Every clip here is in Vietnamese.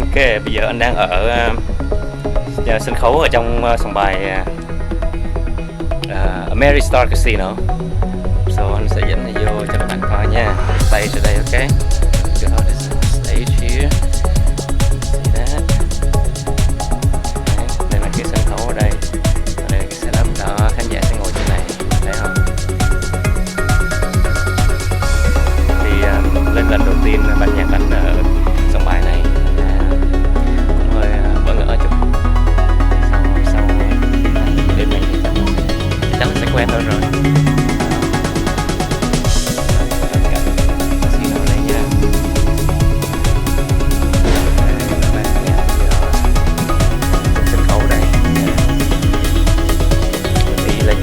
Ok, bây giờ anh đang ở sân khấu ở trong sòng bài Ameristar Casino. So anh sẽ dẫn này vô cho các bạn coi nha. Stage ở đây, ok. Go, this is the stage here. See that? Đây là cái sân khấu ở đây. Ở đây là cái setup đó, khán giả sẽ ngồi trên này, thấy không? Thì lên lần đầu tiên ban nhạc anh ở sòng bài này cũng hơi bỡ ngỡ chút. Sau đêm này thì chắc chắn sẽ quen hơn rồi.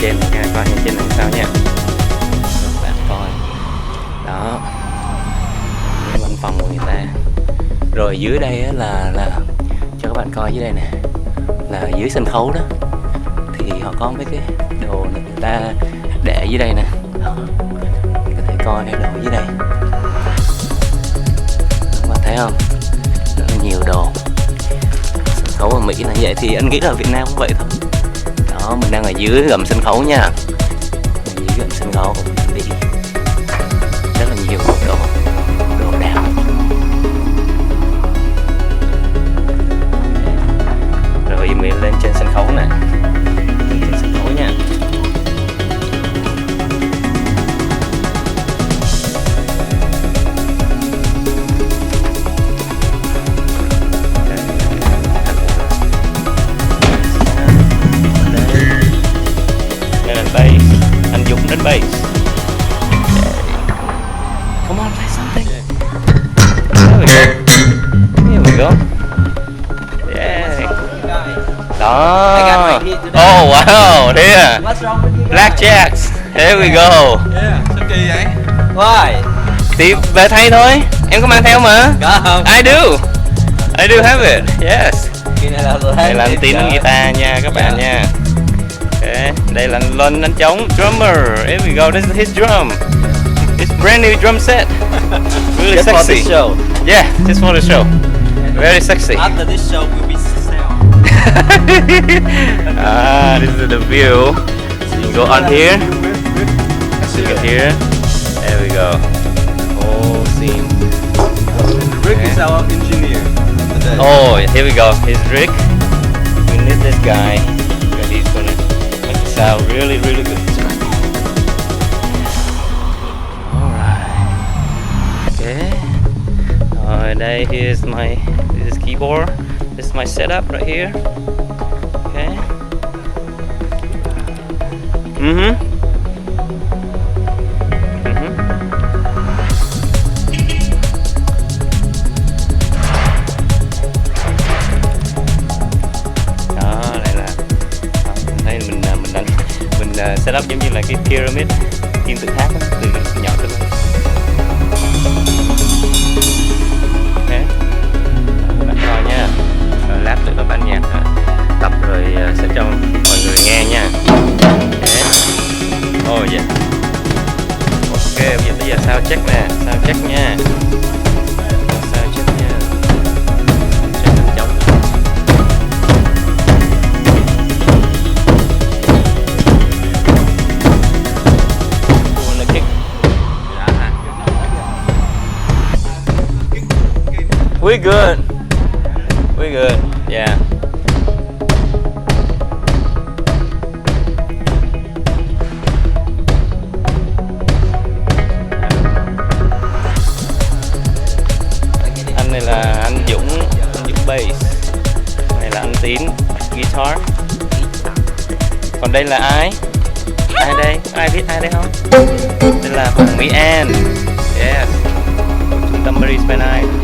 Trên coi trên làm sao nha, các bạn coi đó, cái văn phòng của người ta. Rồi dưới đây là cho các bạn coi dưới đây nè, là dưới sân khấu đó thì họ có mấy cái đồ người ta để dưới đây nè, mình có thể coi cái đồ dưới đây, các bạn thấy không, rất là nhiều đồ. Sân khấu ở Mỹ là như vậy, thì anh nghĩ là Việt Nam cũng vậy thôi. Đó, mình đang ở dưới gầm sân khấu nha, dưới gầm sân khấu đi rất là nhiều đồ đẹp. Rồi mình lên trên sân khấu nè, trên sân khấu nha. Bass, anh Dũng đến bass. Come on, play something. There we go. Here we go. Yeah. Đó. Oh wow, here. BlackJax. Here we go. Yeah, sao kỳ vậy? Why? Thì về thay thôi. Em có mang theo mà. Có không? I do have it. Yes. Đây là anh Tín guitar nha các bạn nha. Okay. Đây là Luân đánh trống, drummer. Here we go. This is his drum. It's brand new drum set. Really just sexy. For this show. Yeah, just for the show. Very sexy. After this show will be sale. This is the view. So you can go on here. So you can hear. There we go. Whole scene. Rick is our engineer today. Oh, here we go. Here's Rick. We need this guy. He's gonna make it sound really good. Alright. Okay. Đây, this is keyboard. This is my setup right here. Okay. Setup giống như là cái pyramid, kim tự tháp đó, từ nhỏ tới lớn. Okay. Các bạn coi nha, rồi lát nữa ban nhạc tập rồi sẽ cho mọi người nghe nha. Okay. Oh yeah. Ok, bây giờ sound check nè, sound check nha. Sound check nha. Check đánh trống. We're good, yeah. Anh này là anh Dũng bass. Này là anh Tín guitar. Còn đây là ai? Ai đây? Ai biết ai đây không? Đây là Hồng Mỹ An. Yes. Trung tâm Paris by Night.